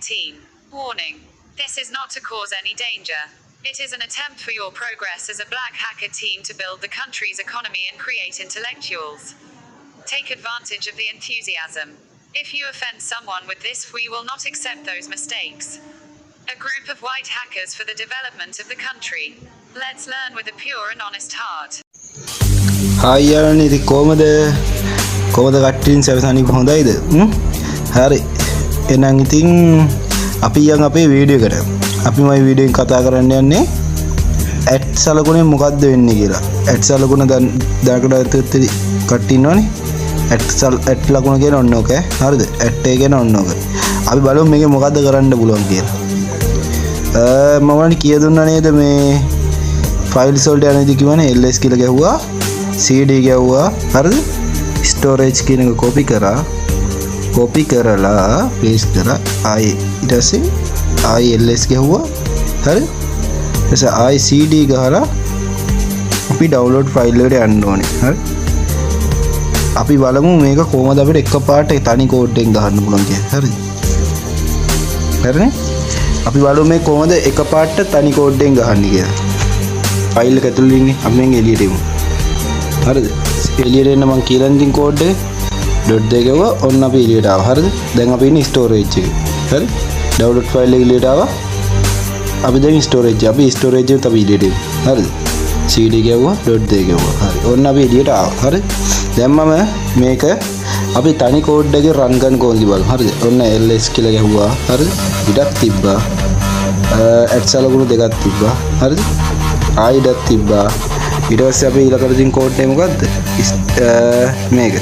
team. Warning. This is not to cause any danger. It is an attempt for your progress as a black hacker team to build the country's economy and create intellectuals. Take advantage of the enthusiasm. If you offend someone with this, we will not accept those mistakes. A group of white hackers for the development of the country. Let's learn with a pure and honest heart. Hi යාළුවනේ ඉතින් කොහමද කට්ටියන් සැවසනි හොඳයිද හරි එහෙනම් ඉතින් අපි යන් අපේ video එකට අපි මේ වීඩියෝ එක කතා කරන්න යන්නේ ඇට් සලකුණේ මොකද්ද වෙන්නේ කියලා ඇට් සලකුණ දැනකට ඇත්තටි කට්ටිය ඉන්නවනේ ඇට් ලකුණ කියන ඔන්න ඕක හරිද ඇට් එක කියන ඔන්න ඕක අපි බලමු මේකේ මොකද්ද කරන්න පුළුවන් කියලා මම වань කිය දුන්නා නේද මේ ෆයිල්ස් වලට යන ඉතින් කිව්වනේ ls කියලා ගැහුවා cd ගැහුවා හරිද ස්ටෝරේජ් කියන එක කොපි කරලා පේස්ට් කරා ආයි ඊට පස්සේ ආයි ls ගැහුවා හරිද ඊට පස්සේ ආයි cd ගහලා අපි ඩවුන්ලෝඩ් ෆයිල් එකට යන්න ඕනේ හරි අපි බලමු මේක කොහොමද අපිට එකපාරට තනි කෝඩ් එකෙන් ගහන්න පුළුවන් කියලා හරිද හරිනේ අපි බලමු මේ කොහොමද එකපාරට තනි කෝඩ් එකෙන් ගහන්නේ කියලා ෆයිල් එක ඇතුළේ ඉන්නේ අපි මෙන් එළියට එමු හරිද එළියට එන්න මම කියලා ඉතින් කෝඩ් එක ඩොට් දෙක ගාව ඔන්න අපි එළියට ආවා හරිද දැන් අපි ඉන්නේ ස්ටෝරේජ් එකේ හරි ඩවුන්ලෝඩ් ෆයිල් එක එළියට ආවා අපි දැන් ස්ටෝරේජ් අපි ස්ටෝරේජ් එකට අපි එළියට එමු හරිද cd ගාවා ඩොට් දෙක ගාවා හරි ඔන්න අපි එළියට ආවා හරි දැන් මම මේක අපි තනි කෝඩ් එකේ රන් කරන කොහොමද බලමු හරිද ඔන්න ls කියලා ගැහුවා හරිද ඉඩක් තිබ්බා ඇට් සලකුණු දෙකක් තිබ්බා හරිද ආයි ඉඩක් තිබ්බා ඊට පස්සේ අපි ඊළඟට තියෙන කෝඩ් එක මොකද්ද මේක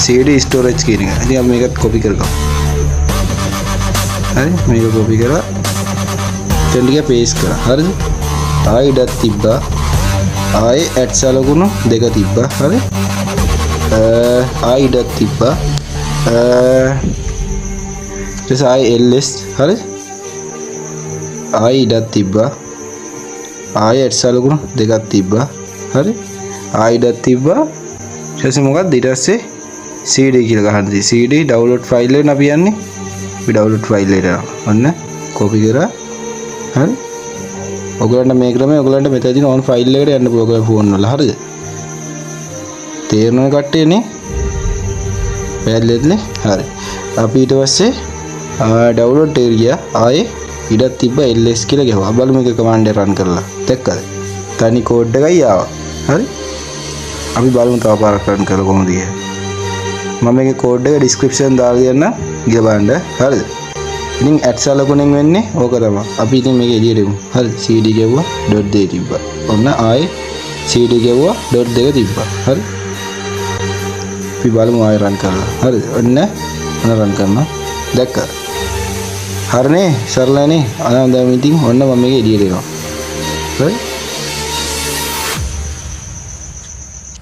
cd storage කියන එක. ඉතින් අපි මේකත් copy කරගමු. හරි මේක copy කරලා එතන ටික paste කරා. හරිද? ආයි ඉඩක් තිබ්බා. ආයි add සලකුණු දෙක තිබ්බා. හරි? ආයි ඉඩක් තිබ්බා. ඊට ආයි ls හරි? ආයි ඉඩක් තිබ්බා. ආයි add සලකුණු දෙකක් තිබ්බා. හරි ආයි ඉඩක් තිබ්බා ඊට පස්සේ මොකක්ද ඊට පස්සේ cd කියලා ගහන්න තියෙන්නේ cd ඩවුන්ලෝඩ් ෆයිල් එක අපි යන්නේ අපි ඩවුන්ලෝඩ් ෆයිල් එකට ඔන්න කොපි කරා හරි ඔයගලන්ට මේ ක්‍රමය ඔයගලන්ට මෙතන තියෙන ඕන් ෆයිල් එකට යන්න පුළුවන් ඔයගලගේ ෆෝන් වල හරිද තේරෙනවද කට්ටියනේ වැදගත්නේ හරි අපි ඊට පස්සේ ඩවුන්ලෝඩ් එකට ගියා ආයේ ඉඩක් තිබ්බා ls කියලා ගහුවා බලමු මේක කමාන්ඩ් එක රන් කරලා දැක්කද තනි කෝඩ් එකයි ආවා හරි අපි බලමු තව පාරක් රන් කරලා කොහොමද කියලා මම මේකේ කෝඩ් එක ඩිස්ක්‍රිප්ෂන් දාලා දෙන්න ගිය බලන්න හරිද ඉතින් ඇට් සලකුණෙන් වෙන්නේ ඕක තමයි අපි ඉතින් මේක එළියට එමු හරි cd ගැවුවා ඩොට් දෙක තිබ්බා ඔන්න ආයේ cd ගැවුවා ඩොට් දෙක තිබ්බා හරි අපි බලමු ආයෙ රන් කරලා හරිද ඔන්න රන් කරනවා දැක්කා හරිනේ සරලනේ දැන් ඉතින් ඔන්න මම මේක එළියට එනවා හරි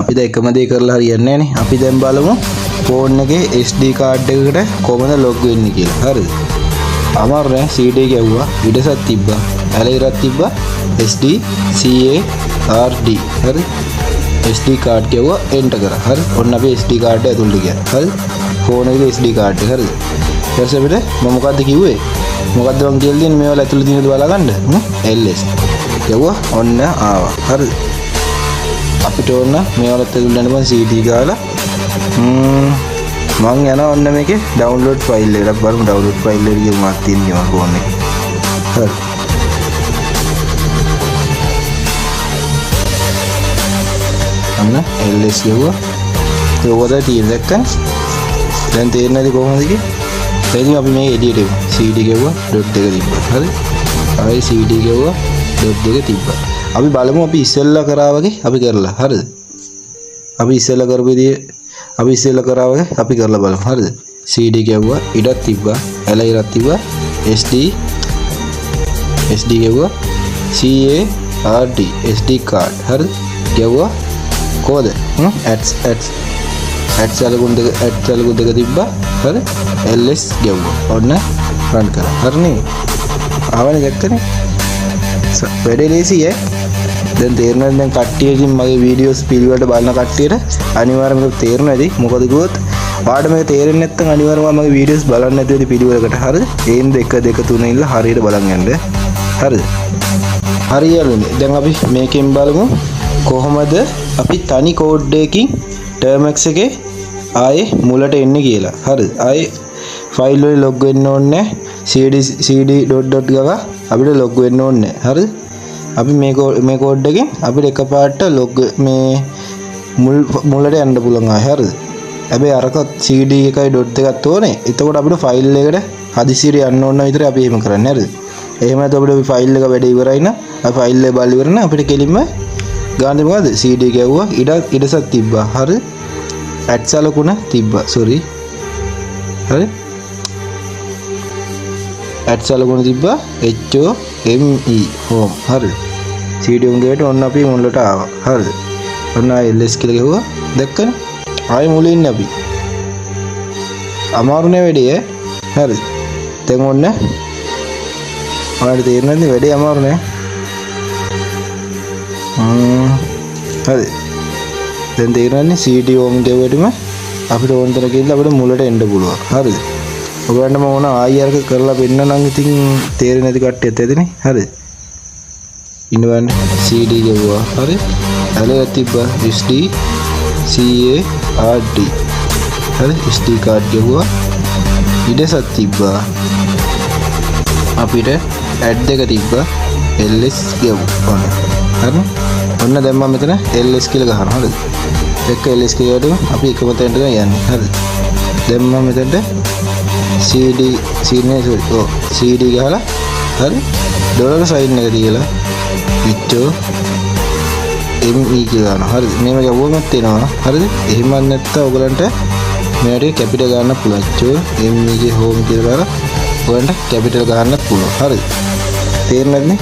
අපි දැන් එකම දේ කරලා හරියන්නේ නැහැ නේ අපි දැන් බලමු ෆෝන් එකේ sd card එකකට කොහොමද log වෙන්නේ කියලා හරිද අමාරු නෑ cd ගැව්වා විඩසක් තිබ්බා ඇලයිරක් තිබ්බා sdcard හරි sd card ගැව්වා enter කරා හරි ඔන්න අපි sd card එක ඇතුළට ගියා හරි ෆෝන් එකේ sd card එක හරිද ඊට පස්සේ අපිට මම මොකද්ද කිව්වේ මොකද්ද මම කියලා දෙන්නේ මේවල ඇතුළේ තියෙනද බලලා ගන්න ls ගැව්වා ඔන්න ආවා හරිද අපිට ඕන මේවලත් ඇතුළට යන්න බං cd ගාලා මං යනවා ඔන්න මේකේ ඩවුන්ලෝඩ් ෆයිල් එකක් බලමු ඩවුන්ලෝඩ් ෆයිල් එක ගියම මාත් තියෙන්නේ මම ෆෝන් එකේ හරි අන්න ls ගියුවා ඒකවල තියෙන දැක්කන් දැන් තේරෙන්නේ කොහොමද කිව්වේ දැන් අපි මේ එඩිට් එක cd ගියුවා ඩොට් දෙක තිබ්බා හරි ආයි cd ගියුවා ඩොට් දෙක තිබ්බා අපි බලමු අපි ඉස්සෙල්ලා කරා වගේ අපි කරලා හරිද අපි ඉස්සෙල්ලා කරපු විදිය අපි ඉස්සෙල්ලා කරා වගේ අපි කරලා බලමු හරිද cd ගැව්වා ඉඩක් තිබ්බා ඇලයිරක් තිබ්බා sd ගැව්වා card sd card හරිද ගැව්වා කොහොද ads සලකුණු දෙක තිබ්බා හරි ls ගැව්වා ඔන්න රන් කරා හරිනේ ආවනේ දැක්කනේ වැඩේ ලේසි දැන් තේරෙනවද දැන් කට්ටියකින් මගේ වීඩියෝස් පිළිවෙලට බලන කට්ටියට අනිවාර්යයෙන්ම තේරෙනවා ඇති මොකද කිව්වොත් ඔයාලට මේක තේරෙන්නේ නැත්නම් අනිවාර්යයෙන්ම මගේ වීඩියෝස් බලන්න නැති වෙයි පිළිවෙලකට. හරිද? ඒන් 1 2 3 ඉඳලා හරියට බලන් යන්න. හරිද? හරියන්නේ. දැන් අපි මේකෙන් බලමු කොහොමද අපි තනි කෝඩ් එකකින් Termux එකේ ආයේ මුලට එන්නේ කියලා. හරිද? ආයේ ෆයිල් වල ලොග් වෙන්න ඕනේ cd. ගාව අපිට ලොග් වෙන්න ඕනේ. හරිද? අපි මේ කෝඩ් එකෙන් අපිට එකපාරට ලොග් මේ මුලට යන්න පුළුවන් ආයේ. හරිද? හැබැයි අරක cd එකයි dot එකක් ඕනේ. එතකොට අපිට ෆයිල් එකට හදිසියට යන්න ඕන විතර අපි එහෙම කරන්නේ. හරිද? එහෙම නැත්නම් අපිට ෆයිල් එක වැඩ ඉවරයි නම් අපි ෆයිල් එක බලලා ඉවර නම් අපිට කෙලින්ම ගානේ මොකද cd ගැව්වා ඉඩසක් තිබ්බා. හරි? ඇඩ් සලකුණ තිබ්බා. sorry. හරි? ඇඩ් සලකුණ තිබ්බා HOME home. හරි? cd උංගේට ඔන්න අපි මුලට ආවා. හරිද? ඔන්න ls කියලා ගැව්වා. දැක්කනේ? ආයෙ මුලින් ඉන්නේ අපි. අමාරුනේ වැඩේ. හරිද? දැන් ඔන්න ඔයාලට තේරෙනවද වැඩේ අමාරු නෑ. හරි. දැන් තේරෙන්නේ cd home ගෙවුවටම අපිට ඕන තරම් ගිහිල්ලා අපිට මුලට එන්න පුළුවන්. හරිද? ඔයගොල්ලන්ට මම ඕන ආයෙත් කරලා පෙන්නනම් ඉතින් තේරෙන්නේ නැති කට්ටියත් ඇතිනේ. හරිද? ඉන්න බලන්න cd ගෙවුවා. හරි? ඇලලා තිබ්බා sdcard. හරි? sd card ගෙවුවා. ඉඩසක් තිබ්බා. අපිට ඇඩ් එක තිබ්බා ls ගෙවුවා. හරි? ඔන්න දැන් මම මෙතන ls කියලා ගහනවා. හරිද? එක්ක ls කියලාට අපි එකම තැනට යන්නේ. හරිද? දැන් මම මෙතනට cd ගහලා හරි ඩොලර් සයින් එක තියලා me කියලා ගන්නවා. හරිද? මේක ගැවුවමත් එනවා. හරිද? එහෙම නැත්නම් ඔයගලන්ට මේකට කැපිටල් ගන්න පුළුවන්. me ගේ home කියලා දාලා ඔයගලන්ට කැපිටල් ගන්නත් පුළුවන්. හරිද? තේරෙනවද නේ?